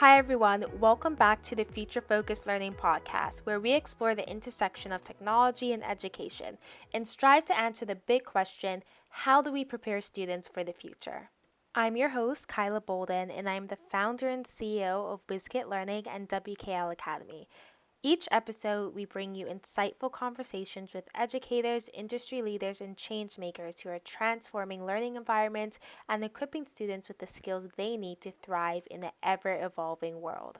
Hi, everyone. Welcome back to the Future Focused Learning Podcast, where we explore the intersection of technology and education and strive to answer the big question: how do we prepare students for the future? I'm your host, Kyla Bolden, and I'm the founder and CEO of WizKit Learning and WKL Academy. Each episode, we bring you insightful conversations with educators, industry leaders, and change makers who are transforming learning environments and equipping students with the skills they need to thrive in an ever evolving world.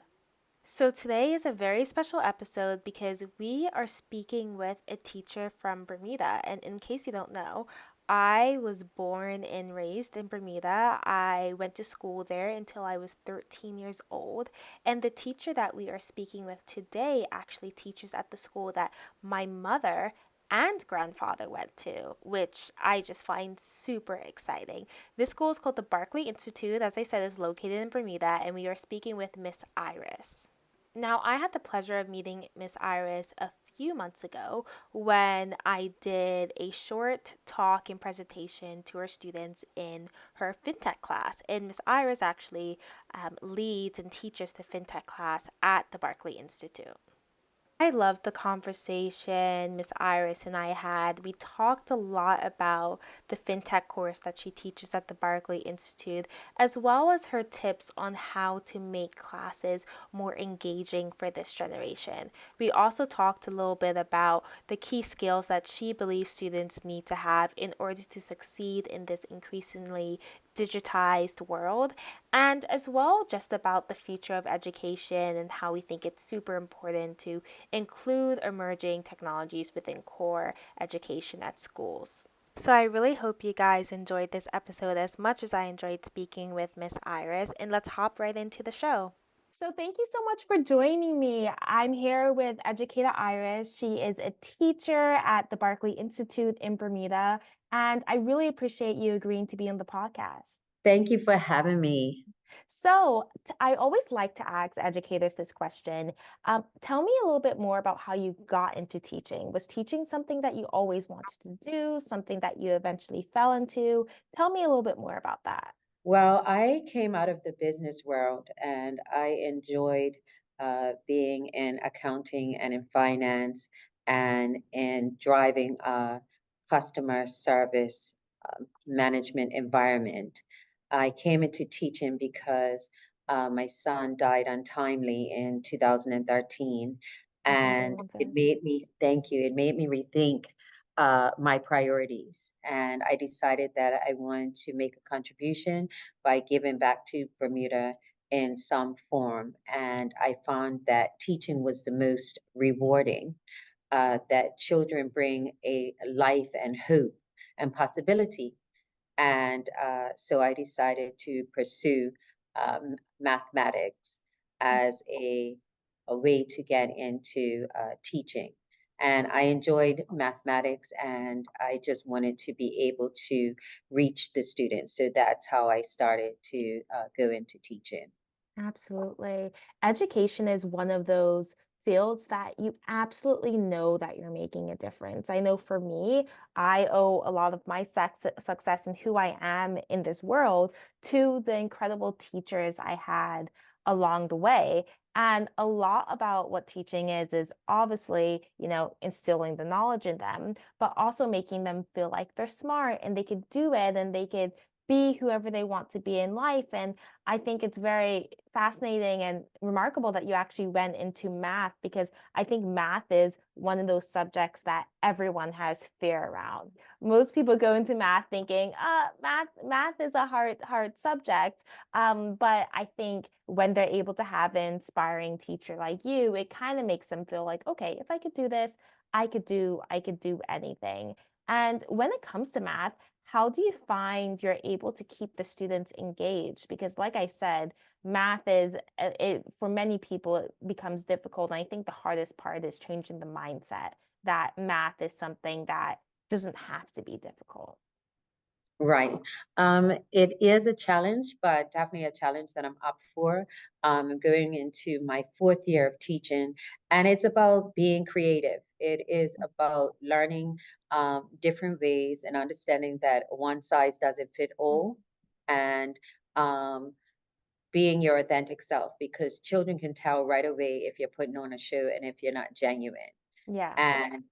So, today is a very special episode because we are speaking with a teacher from Bermuda. And in case you don't know, I was born and raised in Bermuda. I went to school there until I was 13 years old. And the teacher that we are speaking with today actually teaches at the school that my mother and grandfather went to, which I just find super exciting. This school is called the Berkeley Institute. As I said, is located in Bermuda, and we are speaking with Miss Iris. Now, I had the pleasure of meeting Miss Iris a few months ago when I did a short talk and presentation to her students in her FinTech class. And Miss Iris actually leads and teaches the FinTech class at the Berkeley Institute. I loved the conversation Miss Iris and I had. We talked a lot about the FinTech course that she teaches at the Berkeley Institute, as well as her tips on how to make classes more engaging for this generation. We also talked a little bit about the key skills that she believes students need to have in order to succeed in this increasingly digitized world, and as well just about the future of education and how we think it's super important to include emerging technologies within core education at schools. So I really hope you guys enjoyed this episode as much as I enjoyed speaking with Miss Iris, and let's hop right into the show. So thank you so much for joining me. I'm here with educator Iris. She is a teacher at the Berkeley Institute in Bermuda, and I really appreciate you agreeing to be on the podcast. Thank you for having me. So, I always like to ask educators this question. Tell me a little bit more about how you got into teaching. Was teaching something that you always wanted to do, something that you eventually fell into? Tell me a little bit more about that. Well, I came out of the business world and I enjoyed being in accounting and in finance and in driving a customer service management environment. I came into teaching because my son died untimely in 2013, My and it condolences. made me, thank you, it made me rethink my priorities. And I decided that I wanted to make a contribution by giving back to Bermuda in some form. And I found that teaching was the most rewarding, that children bring a life and hope and possibility. And so I decided to pursue mathematics as a way to get into teaching. And I enjoyed mathematics and I just wanted to be able to reach the students. So that's how I started to go into teaching. Absolutely. Education is one of those fields that you absolutely know that you're making a difference. I know for me, I owe a lot of my success and who I am in this world to the incredible teachers I had along the way. And a lot about what teaching is obviously, instilling the knowledge in them, but also making them feel like they're smart and they could do it and they could be whoever they want to be in life. And I think it's very fascinating and remarkable that you actually went into math because I think math is one of those subjects that everyone has fear around. Most people go into math thinking, math is a hard subject. But I think when they're able to have an inspiring teacher like you, it kind of makes them feel like, okay, if I could do this, I could do anything. And when it comes to math, how do you find you're able to keep the students engaged? Because, like I said, math is, for many people, it becomes difficult. And I think the hardest part is changing the mindset that math is something that doesn't have to be difficult. Right. It is a challenge, but definitely a challenge that I'm up for. I'm going into my fourth year of teaching, and it's about being creative. It is about learning different ways and understanding that one size doesn't fit all. And um, being your authentic self, because children can tell right away if you're putting on a show and if you're not genuine. Yeah. And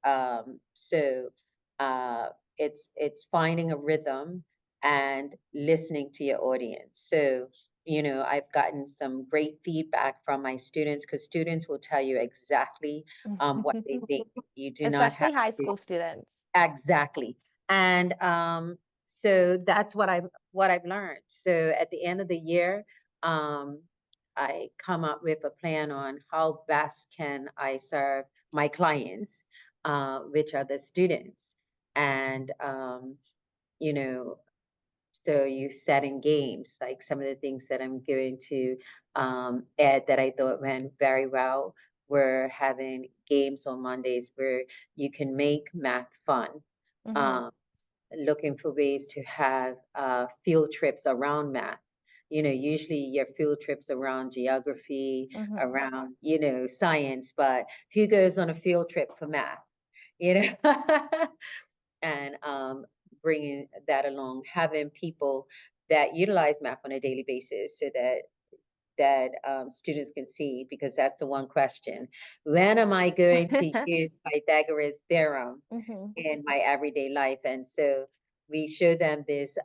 so it's finding a rhythm and listening to your audience. So, I've gotten some great feedback from my students, because students will tell you exactly what they think. You do not have Especially high to. school students. Exactly. And so that's what I've learned. So at the end of the year, um, I come up with a plan on how best can I serve my clients, which are the students. And you know, so you set in games, like some of the things that I'm going to add that I thought went very well. We're having games on Mondays where you can make math fun. Mhm. Um, Looking for ways to have field trips around math. Usually your field trips around geography, Mhm. around, science, but who goes on a field trip for math? You know? And bringing that along, having people that utilize math on a daily basis, so that students can see, because that's the one question: when am I going to use Pythagoras theorem Mhm. in my everyday life? And so we show them this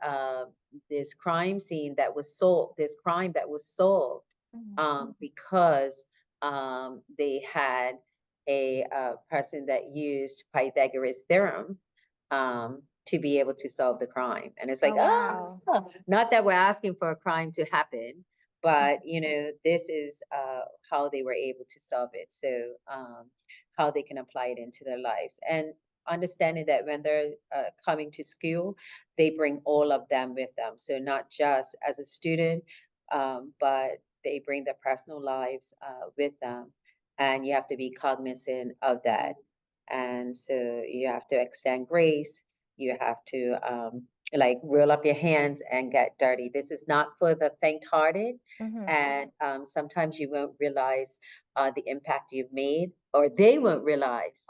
crime scene that was solved, this crime that was solved Mhm. because they had a person that used Pythagoras theorem to be able to solve the crime. And it's like, Oh, oh, wow. not that we're asking for a crime to happen, but this is how they were able to solve it. So how they can apply it into their lives, and understanding that when they're coming to school, they bring all of them with them. So not just as a student, but they bring their personal lives with them, and you have to be cognizant of that. And so you have to extend grace. You have to like roll up your hands and get dirty. This is not for the faint-hearted. Mhm. And sometimes you won't realize the impact you've made, or they won't realize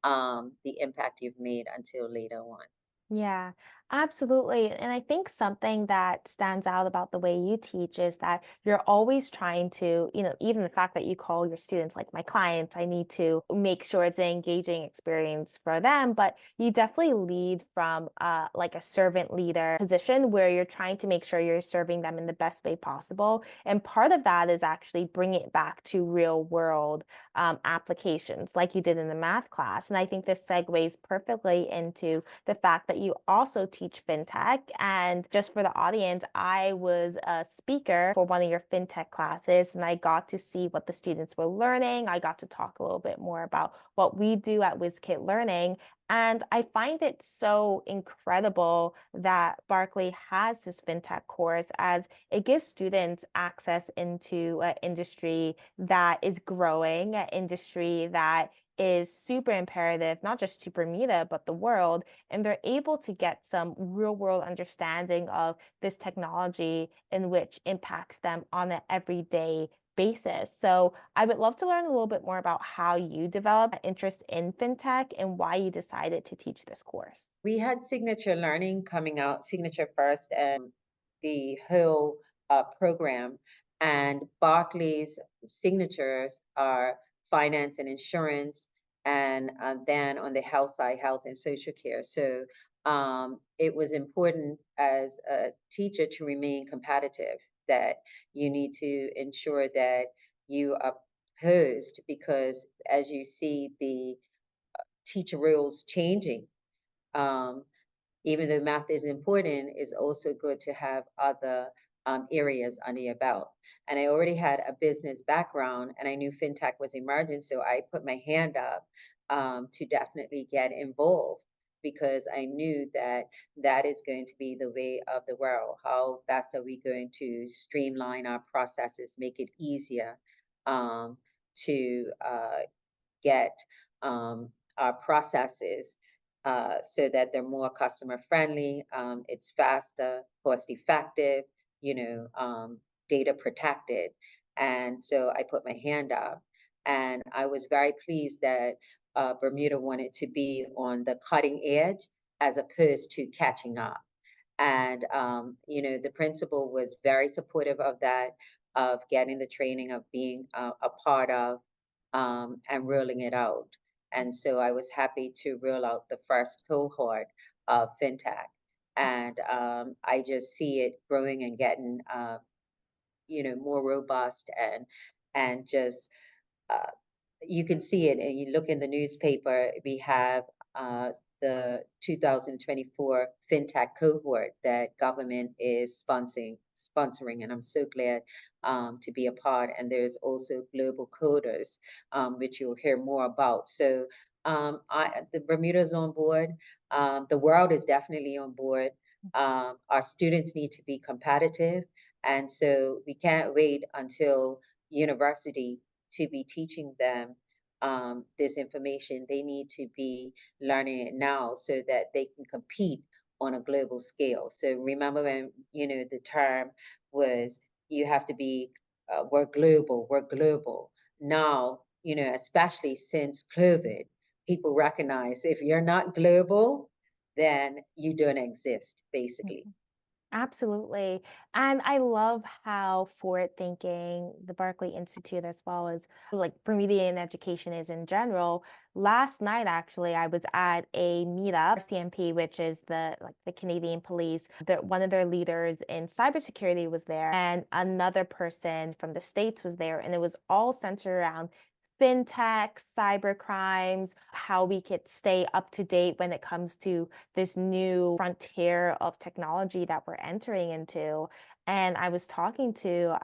the impact you've made until later on. Yeah, absolutely. And I think something that stands out about the way you teach is that you're always trying to, even the fact that you call your students like my clients, I need to make sure it's an engaging experience for them. But you definitely lead from like a servant leader position where you're trying to make sure you're serving them in the best way possible. And part of that is actually bringing it back to real world applications like you did in the math class. And I think this segues perfectly into the fact that you also teach FinTech. And just for the audience, I was a speaker for one of your FinTech classes, and I got to see what the students were learning. I got to talk a little bit more about what we do at WizKid Learning. And I find it so incredible that Berkeley has this FinTech course, as it gives students access into an industry that is growing, an industry that is super imperative, not just to Bermuda, but the world. And they're able to get some real world understanding of this technology in which impacts them on an everyday basis. So I would love to learn a little bit more about how you developed interest in fintech and why you decided to teach this course. We had Signature Learning coming out, Signature First, and the whole program. And Barclays signatures are finance and insurance, and then on the health side, health and social care. So it was important as a teacher to remain competitive, that you need to ensure that you are posed, because as you see the teacher rules changing, um, even though math is important, it's also good to have other areas under your belt. And I already had a business background, and I knew fintech was emerging, so I put my hand up to definitely get involved, because I knew that that is going to be the way of the world. How fast are we going to streamline our processes, make it easier to get our processes so that they're more customer friendly, it's faster, cost effective, data protected. And so I put my hand up, and I was very pleased that Bermuda wanted to be on the cutting edge as opposed to catching up. And the principal was very supportive of that. of getting the training, of being a part of, and rolling it out. And so I was happy to roll out the first cohort of FinTech. And I just see it growing and getting, more robust and just uh, you can see it and you look in the newspaper, we have the 2024 FinTech cohort that government is sponsoring, and I'm so glad to be a part. And there's also global coders, which you'll hear more about. So the Bermuda's on board. The world is definitely on board. Our students need to be competitive, and so we can't wait until university to be teaching them this information. They need to be learning it now so that they can compete on a global scale. So remember when, the term was you have to be, we're global, we're global. Now, especially since COVID, people recognize if you're not global, then you don't exist, basically. Absolutely. And I love how forward thinking the Berkeley Institute, as well as like Bermudian education is in general. Last night, actually, I was at a meetup, CMP, which is the Canadian police. One of their leaders in cybersecurity was there, and another person from the States was there. And it was all centered around fintech, cyber crimes, how we could stay up to date when it comes to this new frontier of technology that we're entering into. And I was talking to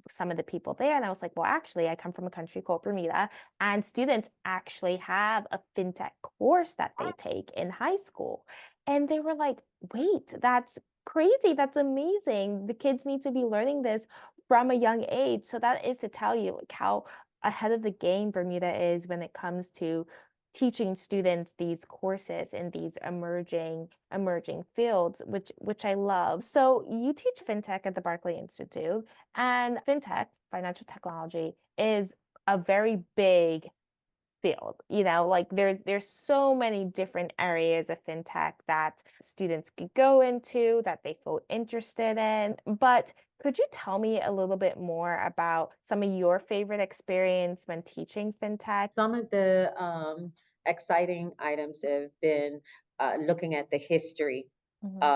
some of the people there, and I was like, well, actually, I come from a country called Bermuda, and students actually have a fintech course that they take in high school. And they were like, wait, that's crazy. That's amazing. The kids need to be learning this from a young age. So that is to tell you like how ahead of the game Bermuda is when it comes to teaching students these courses in these emerging fields, which I love. So you teach fintech at the Berkeley Institute, and fintech, financial technology, is a very big field. Like there's so many different areas of fintech that students could go into that they feel interested in. But could you tell me a little bit more about some of your favorite experience when teaching fintech? Some of the exciting items have been looking at the history Mhm,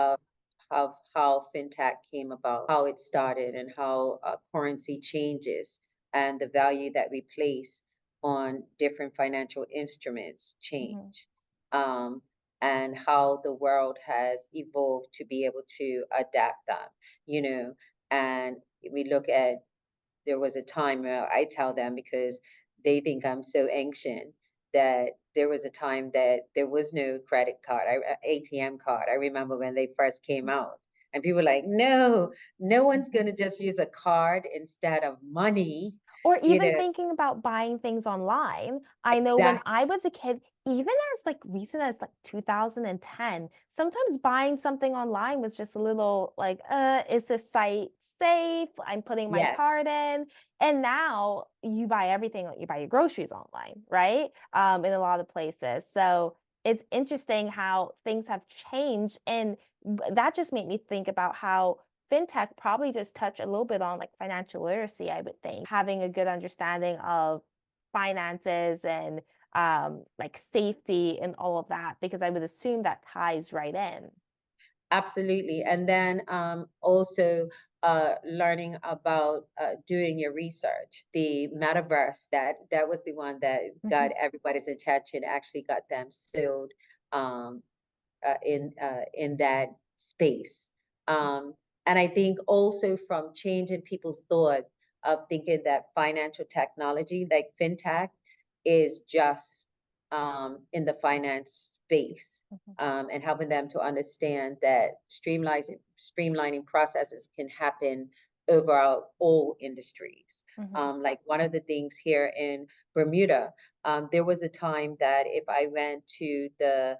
of how fintech came about, how it started, and how currency changes and the value that we place on different financial instruments mhm, change, um, and how the world has evolved to be able to adapt them, you know. And we look at there was a time where I tell them because they think I'm so ancient that there was a time that there was no credit card, ATM card. I remember when they first came mhm. out, and people were like, no, no one's going to just use a card instead of money, Or you even know, thinking about buying things online. I know when exactly. I was a kid, even as like recent as like 2010, sometimes buying something online was just a little like, is this site safe? I'm putting my Yes. card in. And now you buy everything, like you buy your groceries online, right? In a lot of places. So it's interesting how things have changed. And that just made me think about how fintech probably just touch a little bit on like financial literacy, I would think, having a good understanding of finances and like safety and all of that, because I would assume that ties right in. Absolutely. And then also learning about doing your research. The metaverse, that was the one that got Mhm, everybody's attention, actually got them sold um, in that space. Um, and I think also from changing people's thought of thinking that financial technology, like fintech, is just in the finance space, mhm, and helping them to understand that streamlining processes can happen over all industries. mhm, Like one of the things here in Bermuda, there was a time that if I went to the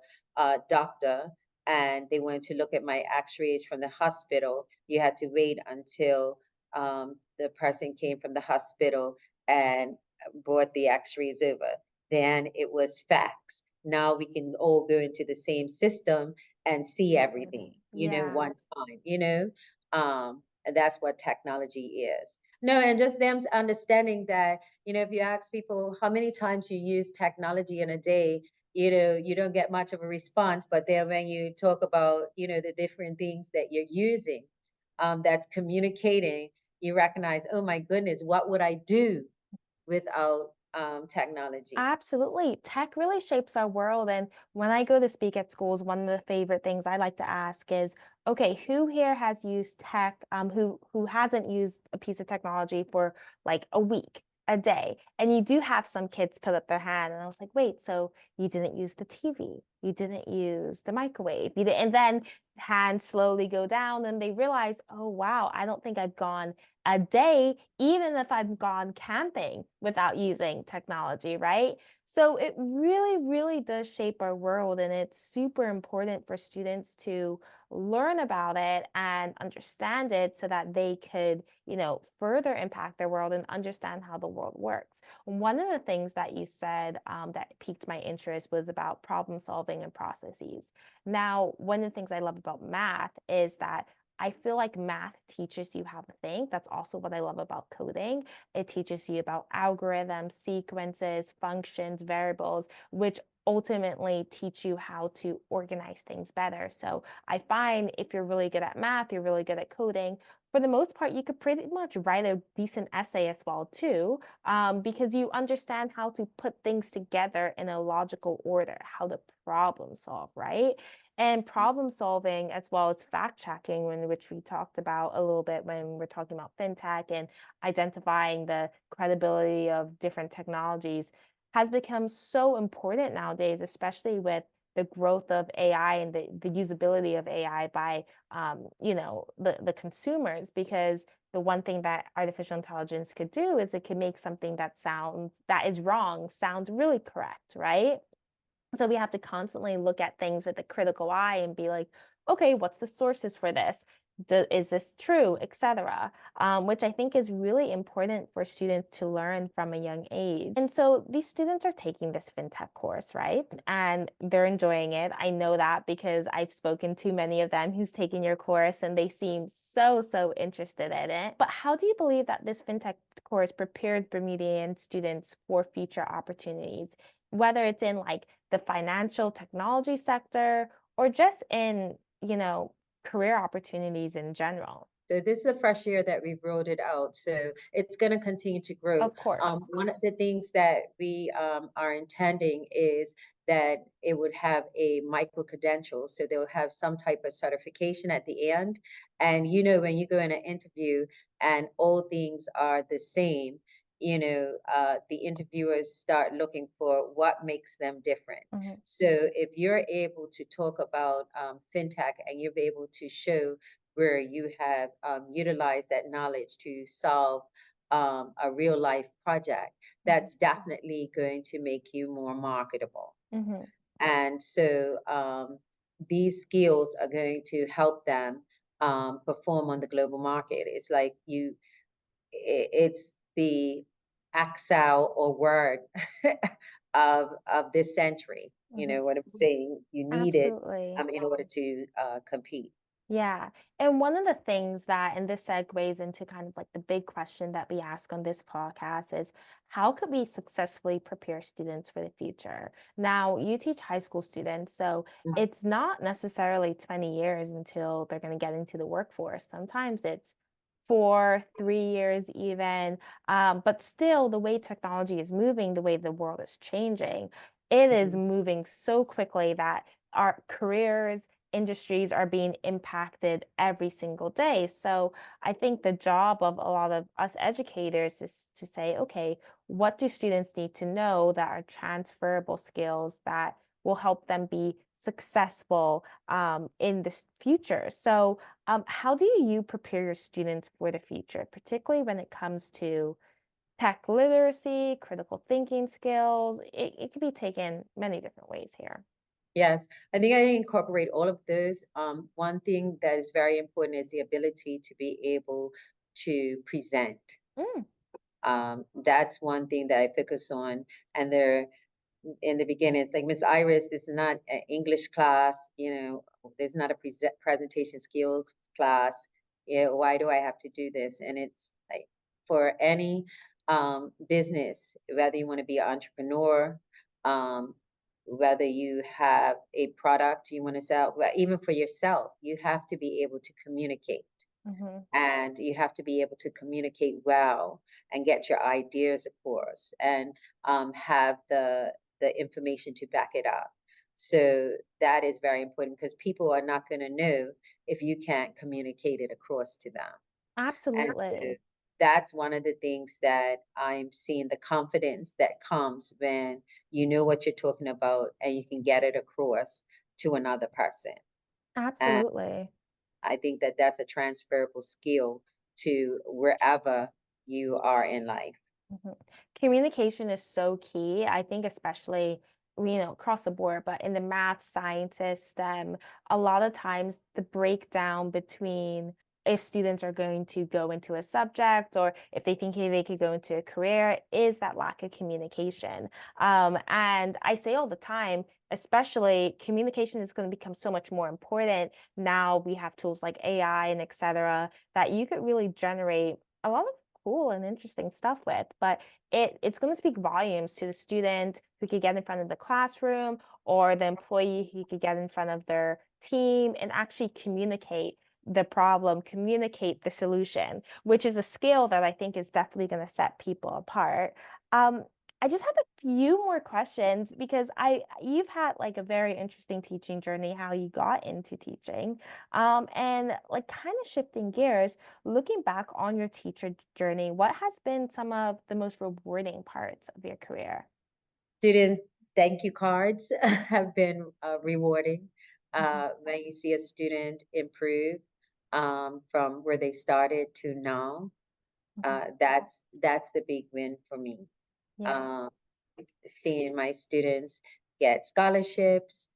doctor and they wanted to look at my x-rays from the hospital, you had to wait until the person came from the hospital and brought the x-rays over. Then it was fax. Now we can all go into the same system and see see everything, everything. Yeah. one time. Um, And that's what technology is. No, and just them understanding that, if you ask people how many times you use technology in a day, you don't get much of a response. But then when you talk about, the different things that you're using, that's communicating, you recognize, oh my goodness, what would I do without technology? Absolutely. Tech really shapes our world. And when I go to speak at schools, one of the favorite things I like to ask is, okay, who here has used tech, who hasn't used a piece of technology for like a week, a day? And you do have some kids put up their hand. And I was like, wait, so you didn't use the TV, you didn't use the microwave, and then hands slowly go down and they realize, oh wow, I don't think I've gone a day, even if I've gone camping without using technology, right? So it really, really does shape our world. And it's super important for students to learn about it and understand it so that they could, further impact their world and understand how the world works. One of the things that you said that piqued my interest was about problem solving and processes. Now, one of the things I love about math is that I feel like math teaches you how to think. That's also what I love about coding. It teaches you about algorithms, sequences, functions, variables, which ultimately teach you how to organize things better. So I find if you're really good at math, you're really good at coding, for the most part, you could pretty much write a decent essay as well too, because you understand how to put things together in a logical order, how to problem solve, right? And problem solving as well as fact checking, which we talked about a little bit when we're talking about fintech and identifying the credibility of different technologies, has become so important nowadays, especially with the growth of AI and the usability of AI by the consumers, because the one thing that artificial intelligence could do is it can make something that is wrong sound really correct, right? So we have to constantly look at things with a critical eye and be like, okay, what's the sources for this? Is this true, etc. Which I think is really important for students to learn from a young age. And so these students are taking this fintech course, right? And they're enjoying it. I know that because I've spoken to many of them who's taken your course and they seem so, so interested in it. But how do you believe that this fintech course prepared Bermudian students for future opportunities, whether it's in like the financial technology sector or just in, career opportunities in general? So this is the first year that we've rolled it out. So it's going to continue to grow. Of course. One of the things that we are intending is that it would have a micro credential. So they'll have some type of certification at the end. And when you go in an interview and all things are the same, the interviewers start looking for what makes them different. Mhm, So if you're able to talk about fintech and you're able to show where you have utilized that knowledge to solve a real life project, mhm, that's definitely going to make you more marketable. mhm, And so these skills are going to help them perform on the global market. It's like it's the Excel or Word of this century. You mhm. know what I'm saying? You need it Absolutely. in order to compete. Yeah. And one of the things that, and this segues into kind of like the big question that we ask on this podcast is how could we successfully prepare students for the future? Now, you teach high school students, so it's not necessarily 20 years until they're going to get into the workforce. Sometimes it's 4, 3 years even. But still, the way technology is moving, the way the world is changing, it is Mhm. moving so quickly that our careers, industries are being impacted every single day. So I think the job of a lot of us educators is to say, okay, what do students need to know that are transferable skills that will help them be successful in the future? So, how do you prepare your students for the future, particularly when it comes to tech literacy, critical thinking skills? It could be taken many different ways here. Yes, I think I incorporate all of those. One thing that is very important is the ability to be able to present. Mm, That's one thing that I focus on. And there, in the beginning, it's like, Miss Iris, this is not an English class. There's not a presentation skills class. Yeah, why do I have to do this? And it's like for any business, whether you want to be an entrepreneur, um, whether you have a product you want to sell, but even for yourself, you have to be able to communicate, Hmm. and you have to be able to communicate well and get your ideas across, and have the information to back it up. So that is very important because people are not going to know if you can't communicate it across to them. And so Absolutely. that's one of the things that I'm seeing, the confidence that comes when you know what you're talking about and you can get it across to another person. And Absolutely. I think that that's a transferable skill to wherever you are in life. Mhm. Communication is so key. I think especially, across the board, but in the math, scientist, STEM, a lot of times the breakdown between if students are going to go into a subject or if they think they could go into a career is that lack of communication. And I say all the time, especially communication is going to become so much more important. Now we have tools like AI and et cetera that you could really generate a lot of cool and interesting stuff with, but it's going to speak volumes to the student who could get in front of the classroom or the employee who could get in front of their team and actually communicate the problem, communicate the solution, which is a skill that I think is definitely going to set people apart. Um, I just have a few more questions because you've had like a very interesting teaching journey, how you got into teaching. And like kind of shifting gears, looking back on your teacher journey, what has been some of the most rewarding parts of your career? Student thank you cards have been rewarding. Mhm, When you see a student improve from where they started to now, mhm. that's the big win for me. Yeah, Um, Seeing my students get scholarships,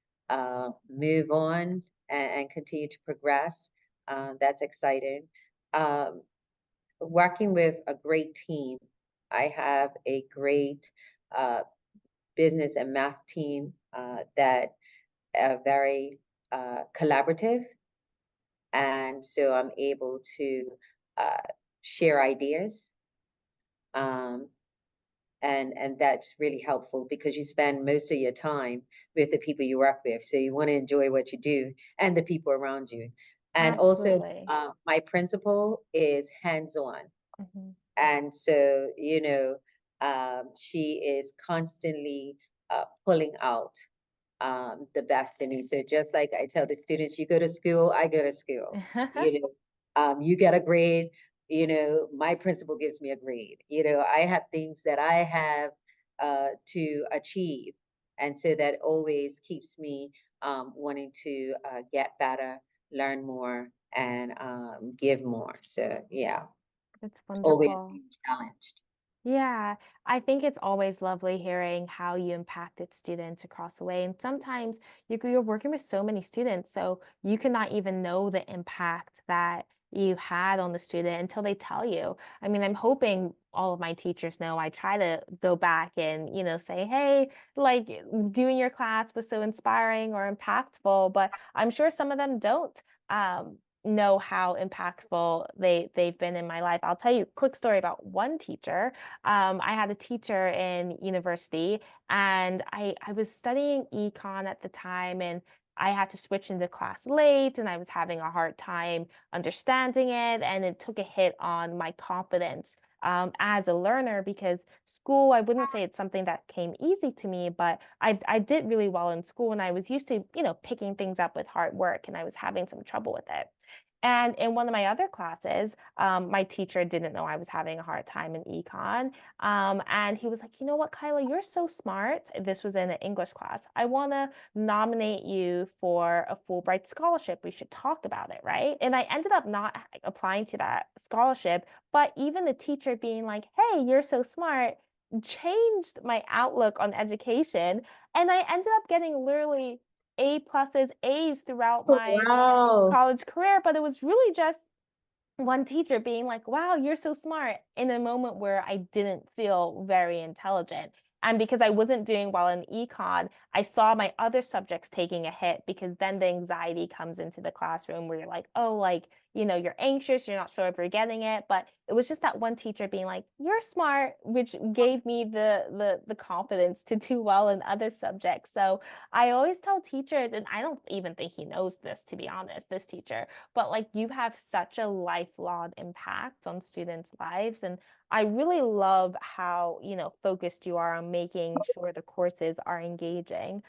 move on, and continue to progress, that's exciting. Um, Working with a great team, I have a great uh, business and math team that are very collaborative, and so I'm able to uh, share ideas. Um, and that's really helpful because you spend most of your time with the people you work with, so you want to enjoy what you do and the people around you. And also, absolutely. my principal is hands-on, Mhm. and so she is constantly pulling out the best in me. So just like I tell the students, you go to school, I go to school. You know, you get a grade. My principal gives me a grade. I have things that I have to achieve, and so that always keeps me wanting to get better, learn more, and give more. So yeah, It's always wonderful. being challenged. Yeah, I think it's always lovely hearing how you impacted students across the way. And sometimes you're working with so many students, so you cannot even know the impact that you had on the student until they tell you. I mean, I'm hoping all of my teachers know. I try to go back and, say, hey, like doing your class was so inspiring or impactful, but I'm sure some of them don't. Know how impactful they've been in my life. I'll tell you a quick story about one teacher. I had a teacher in university, and I was studying econ at the time, and I had to switch into class late, and I was having a hard time understanding it, and it took a hit on my confidence. As a learner, because school, I wouldn't say it's something that came easy to me, but I did really well in school, and I was used to, picking things up with hard work, and I was having some trouble with it. And in one of my other classes, my teacher didn't know I was having a hard time in econ. And he was like, you know what, Kyla, you're so smart. This was in an English class. I want to nominate you for a Fulbright scholarship. We should talk about it, right? And I ended up not applying to that scholarship. But even the teacher being like, hey, you're so smart, changed my outlook on education. And I ended up getting literally A pluses, A's throughout my Wow. college career, but it was really just one teacher being like, wow, you're so smart in a moment where I didn't feel very intelligent. And because I wasn't doing well in econ, I saw my other subjects taking a hit because then the anxiety comes into the classroom where you're like, oh, like, you're anxious, you're not sure if you're getting it, but it was just that one teacher being like, "You're smart," which gave me the confidence to do well in other subjects. So I always tell teachers, and I don't even think he knows this, to be honest, this teacher, but like you have such a lifelong impact on students' lives. And I really love how, focused you are on making sure the courses are engaging.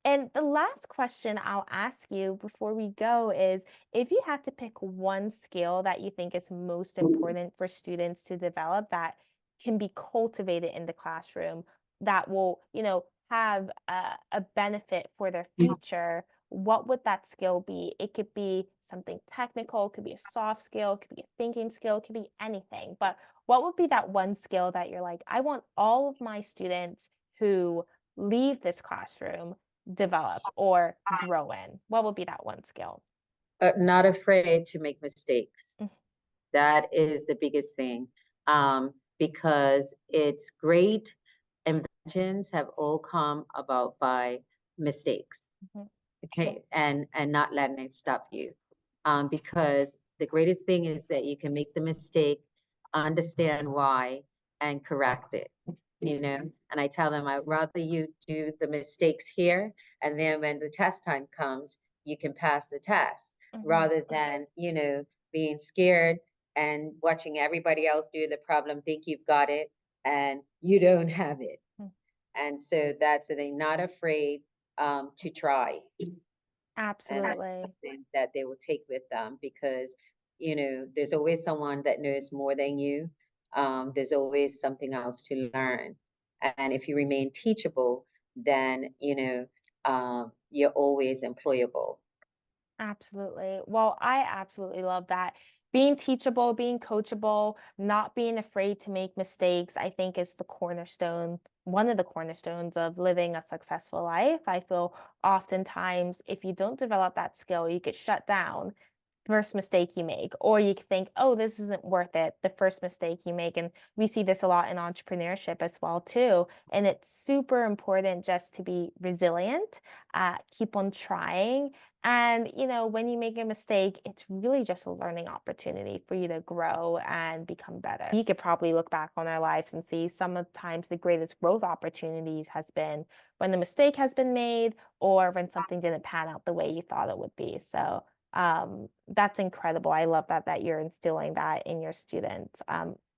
And the last question I'll ask you before we go is, if you had to pick one skill that you think is most important for students to develop that can be cultivated in the classroom, that will, have a benefit for their future, what would that skill be? It could be something technical, it could be a soft skill, it could be a thinking skill, it could be anything. But what would be that one skill that you're like, I want all of my students who leave this classroom develop or grow in? What would be that one skill? Not afraid to make mistakes. Mhm, That is the biggest thing, because it's great inventions have all come about by mistakes. mhm, Okay, and not letting it stop you. Because the greatest thing is that you can make the mistake, understand why, and correct it, And I tell them I'd rather you do the mistakes here, and then when the test time comes, you can pass the test, mhm, rather than, being scared and watching everybody else do the problem, think you've got it, and you don't have it. mhm. And so that's the thing, not afraid to try. And that's Absolutely. something that they will take with them, because, there's always someone that knows more than you. There's always something else to learn. And if you remain teachable, then, you're always employable. Absolutely. Well, I absolutely love that. Being teachable, being coachable, not being afraid to make mistakes, I think is the cornerstone, one of the cornerstones of living a successful life. I feel oftentimes if you don't develop that skill, you get shut down first mistake you make, or you could think, oh, this isn't worth it, the first mistake you make. And we see this a lot in entrepreneurship as well too. And it's super important just to be resilient, keep on trying. And when you make a mistake, it's really just a learning opportunity for you to grow and become better. We could probably look back on our lives and see sometimes the greatest growth opportunities has been when the mistake has been made or when something didn't pan out the way you thought it would be. So that's incredible. I love that you're instilling that in your students.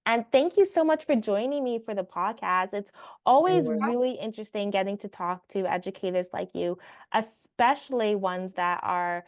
And thank you so much for joining me for the podcast. It's always You're really interesting getting to talk to educators like you, especially ones that are,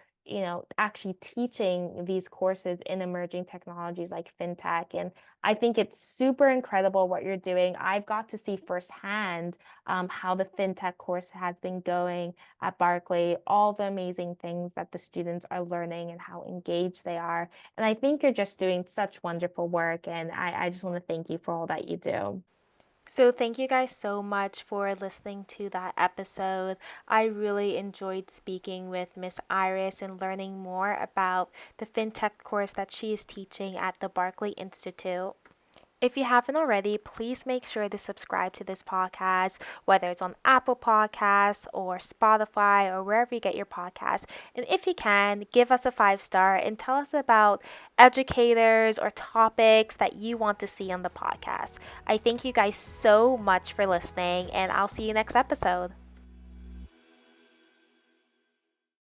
actually teaching these courses in emerging technologies like fintech. And I think it's super incredible what you're doing. I've got to see firsthand how the fintech course has been going at Berkeley, all the amazing things that the students are learning and how engaged they are. And I think you're just doing such wonderful work. And I just want to thank you for all that you do. So, thank you guys so much for listening to that episode. I really enjoyed speaking with Miss Iris and learning more about the FinTech course that she is teaching at the Berkeley Institute. If you haven't already, please make sure to subscribe to this podcast, whether it's on Apple Podcasts or Spotify or wherever you get your podcasts. And if you can, give us a 5 star and tell us about educators or topics that you want to see on the podcast. I thank you guys so much for listening, and I'll see you next episode.